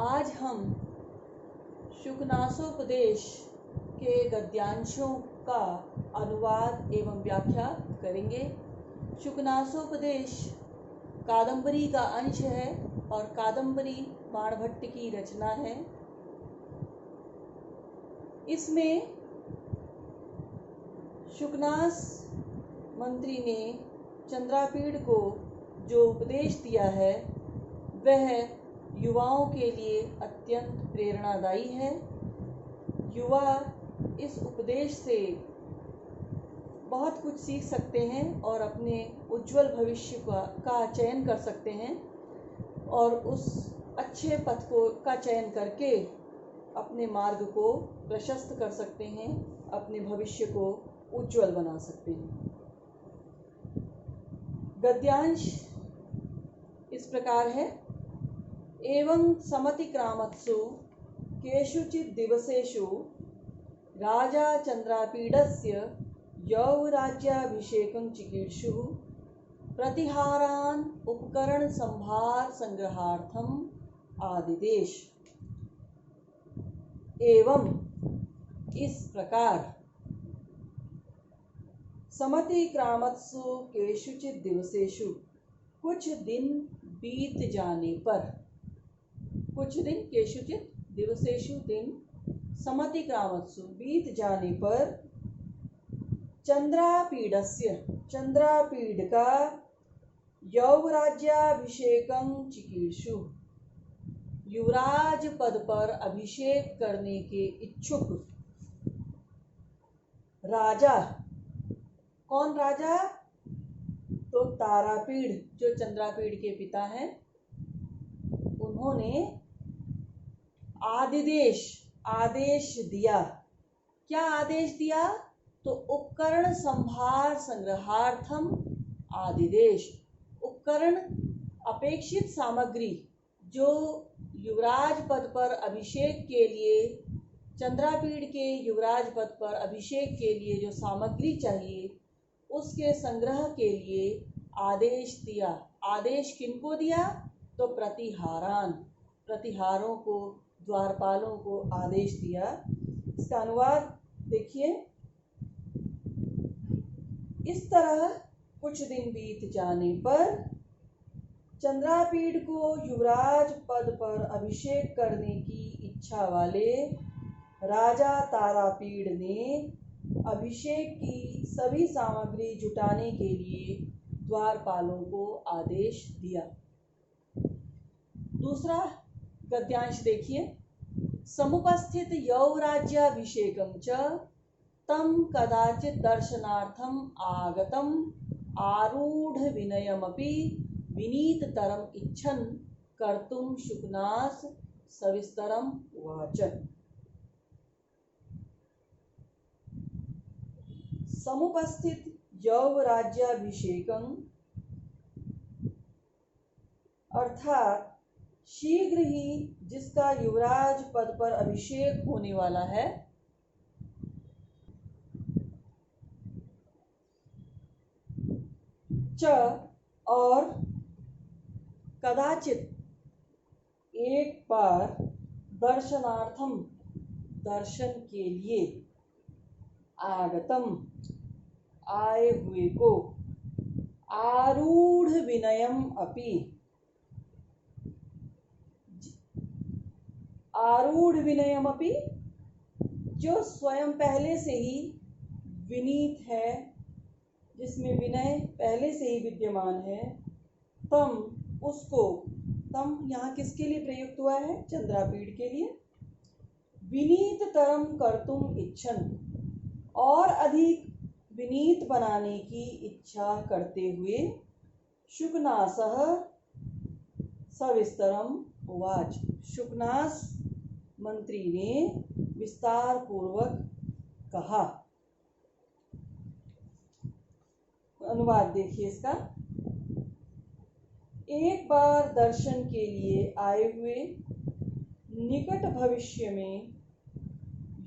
आज हम शुकनासोपदेश के गद्यांशों का अनुवाद एवं व्याख्या करेंगे। शुकनासोपदेश कादंबरी का अंश है और कादंबरी बाणभट्ट की रचना है। इसमें शुकनास मंत्री ने चंद्रापीड़ को जो उपदेश दिया है वह युवाओं के लिए अत्यंत प्रेरणादायी है। युवा इस उपदेश से बहुत कुछ सीख सकते हैं और अपने उज्जवल भविष्य का चयन कर सकते हैं और उस अच्छे पथ का चयन करके अपने मार्ग को प्रशस्त कर सकते हैं, अपने भविष्य को उज्जवल बना सकते हैं। गद्यांश इस प्रकार है। एवं समतिक्रामत्सु केषुचित् दिवसेषु राजा चंद्रापीडस्य यौवराज्याभिषेकं चिकीर्षुः प्रतिहारान् उपकरण संभार संग्रहार्थम आदिदेश। एवं इस प्रकार समतिक्रामत्सु केषुचित् दिवसेषु कुछ दिन बीत जाने पर, कुछ दिन केषुचित् दिवसेषु दिन समतिक्रामत्सु बीत जाने पर चंद्रापीडस्य चंद्रापीड का यौवराज्याभिषेकं चिकीर्षु युवराज पद पर अभिषेक करने के इच्छुक राजा। कौन राजा? तो तारापीड़ जो चंद्रापीड़ के पिता हैं, उन्होंने आदेश दिया। क्या आदेश दिया? तो उपकरण संभार संग्रहार्थम आदिदेश। उपकरण अपेक्षित सामग्री जो युवराज पद पर अभिषेक के लिए, चंद्रापीड़ के युवराज पद पर अभिषेक के लिए जो सामग्री चाहिए उसके संग्रह के लिए आदेश दिया। आदेश किनको दिया? तो प्रतिहारों को, द्वारपालों को आदेश दिया। इसका अनुवाद देखिए। इस तरह कुछ दिन बीत जाने पर चंद्रापीड़ को युवराज पद पर अभिषेक करने की इच्छा वाले राजा तारापीड़ ने अभिषेक की सभी सामग्री जुटाने के लिए द्वारपालों को आदेश दिया। दूसरा गद्यांश देखिए। समुपस्थित यौवराज्याभिषेकं च तम कदाचित् दर्शनार्थम आगतम आरूढ़ विनयमपि विनीततरम इच्छन् कर्तुम शुकनास सविस्तरम उवाच। समुपस्थित यौवराज्याभिषेकं अर्थात शीघ्र ही जिसका युवराज पद पर अभिषेक होने वाला है, च और कदाचित एक बार दर्शनार्थम दर्शन के लिए, आगतम आए हुए को, आरूढ़ विनयम अपि आरूढ़ विनयम अपि जो स्वयं पहले से ही विनीत है, जिसमें विनय पहले से ही विद्यमान है, तम उसको, तम यहाँ किसके लिए प्रयुक्त हुआ है? चंद्रापीड़ के लिए। विनीत तरम कर्तुम इच्छन और अधिक विनीत बनाने की इच्छा करते हुए शुकनासः सविस्तरम उवाच। शुकनास मंत्री ने विस्तार पूर्वक कहा। अनुवाद देखिए इसका। एक बार दर्शन के लिए आए हुए, निकट भविष्य में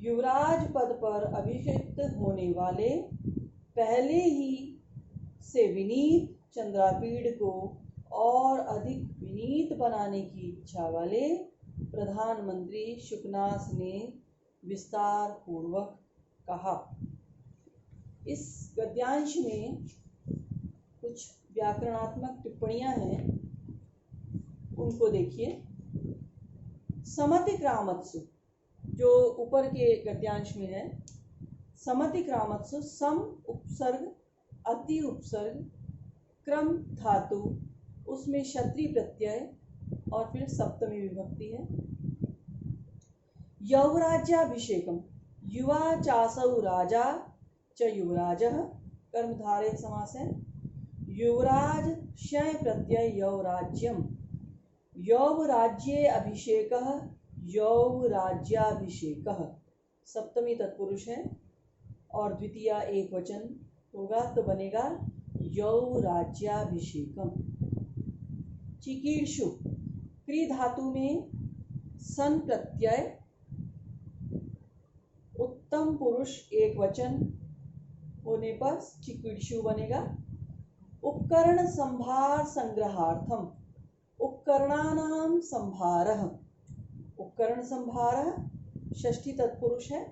युवराज पद पर अभिषिक्त होने वाले, पहले ही से विनीत चंद्रापीड़ को और अधिक विनीत बनाने की इच्छा वाले प्रधानमंत्री शुकनास ने विस्तार पूर्वक कहा। इस गद्यांश में कुछ व्याकरणात्मक टिप्पणियां हैं, उनको देखिए। समतिक्रामत्सु, जो ऊपर के गद्यांश में है, समतिक्रामत्सु सम उपसर्ग अति उपसर्ग क्रम धातु, उसमें क्षत्रि प्रत्यय और फिर सप्तमी विभक्ति है। यौवराज्याभिषेकम, युवा चासौ राजा च युवराजः, कर्मधारय समास है। युवराज क्षय प्रत्यय यौराज्यम, यौवराज्ये अभिषेकः यौवराज्याभिषेकः, सप्तमी तत्पुरुष है और द्वितीया एक वचन होगा तो बनेगा यौवराज्याभिषेकम। चिकीर्षु, क्री धातु में सन प्रत्यय, उत्तम पुरुष एक वचन होने पर चिकीर्षु बनेगा। उपकरण संभार संग्रहार्थम, उपकरणानां संभारः, उपकरण संभारः षष्ठी तत्पुरुष है।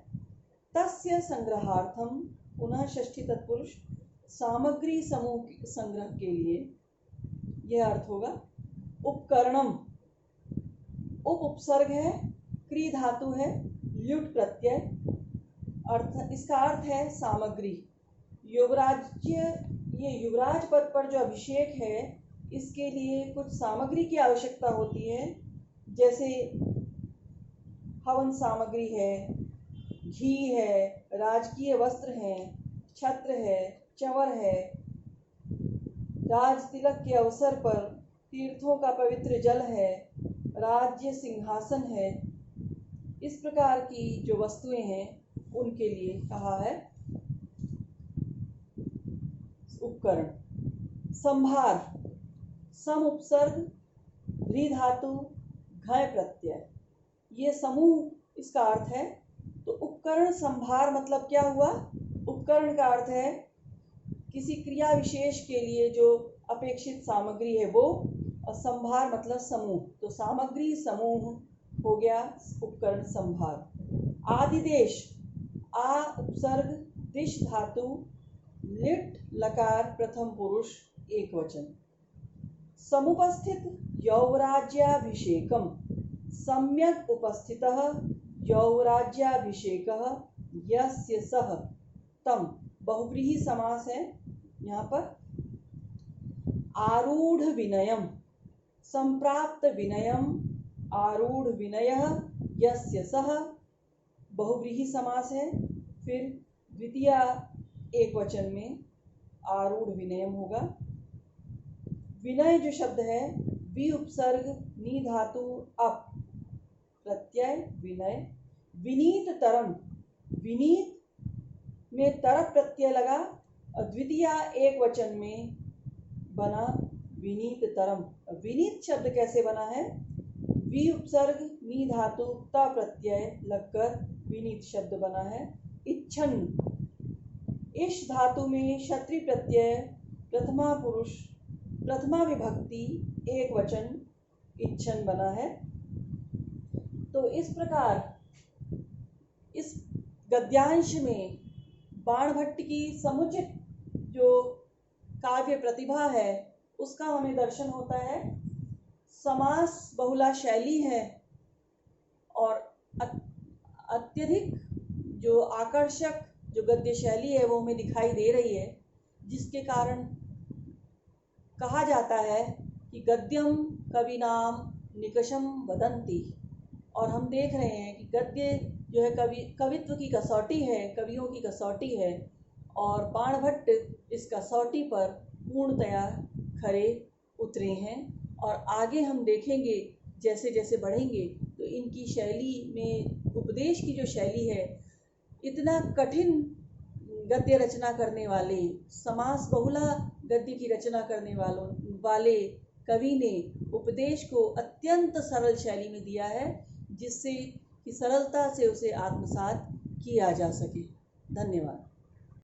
तस्य संग्रहार्थम, पुनः षष्ठी तत्पुरुष, सामग्री समूह संग्रह के लिए, यह अर्थ होगा। उपकरणम, उप उपसर्ग है, क्री धातु है, ल्युट प्रत्यय, अर्थ इसका अर्थ है सामग्री। युवराज्य, ये युवराज पद पर जो अभिषेक है इसके लिए कुछ सामग्री की आवश्यकता होती है, जैसे हवन सामग्री है, घी है, राजकीय वस्त्र हैं, छत्र है, चंवर है, राज तिलक के अवसर पर तीर्थों का पवित्र जल है, राज्य सिंहासन है। इस प्रकार की जो वस्तुएं हैं उनके लिए कहा है उपकरण। संभार, सम उपसर्ग री धातु घय प्रत्यय, ये समूह इसका अर्थ है। तो उपकरण संभार मतलब क्या हुआ? उपकरण का अर्थ है किसी क्रिया विशेष के लिए जो अपेक्षित सामग्री है वो, और संभार मतलब समूह, तो सामग्री समूह हो गया उपकरण संभार। आदिदेश, आ उपसर्ग दिश धातु लिट लकार प्रथम पुरुष एक वचन। समुपस्थित यौवराज्याभिषेकम, सम्यक उपस्थितः यौवराज्याभिषेकः यस्य सः तम, बहुव्रीहि समास है यहाँ पर। आरूढ़ विनयम, संप्राप्त विनयम, आरूढ़ विनयः यस्य सः, बहुव्रीहि समास है। फिर द्वितीया एक वचन में आरूढ़ विनयम होगा। विनय जो शब्द है, वि उपसर्ग नी धातु अप प्रत्यय विनय। विनीत तरम, विनीत में तरप प्रत्यय लगा और द्वितीया एक वचन में बना विनीत तरम। विनीत शब्द कैसे बना है? वि उपसर्ग नी धातु ता प्रत्यय लगकर विनीत शब्द बना है। इच्छन, इश धातु में क्षत्रि प्रत्यय प्रथमा पुरुष प्रथमा विभक्ति एक वचन इच्छन बना है। तो इस प्रकार इस गद्यांश में बाणभट्ट की समुचित जो काव्य प्रतिभा है उसका हमें दर्शन होता है। समास बहुला शैली है और अत्यधिक जो आकर्षक जो गद्य शैली है वो हमें दिखाई दे रही है, जिसके कारण कहा जाता है कि गद्यम कविनाम निकषम वदन्ति। और हम देख रहे हैं कि गद्य जो है कवित्व की कसौटी है, कवियों की कसौटी है, और बाणभट्ट इस कसौटी पर पूर्णतया खरे उतरे हैं। और आगे हम देखेंगे जैसे जैसे बढ़ेंगे तो इनकी शैली में, उपदेश की जो शैली है, इतना कठिन गद्य रचना करने वाले, समास बहुला गद्य की रचना करने वाले कवि ने उपदेश को अत्यंत सरल शैली में दिया है, जिससे कि सरलता से उसे आत्मसात किया जा सके। धन्यवाद।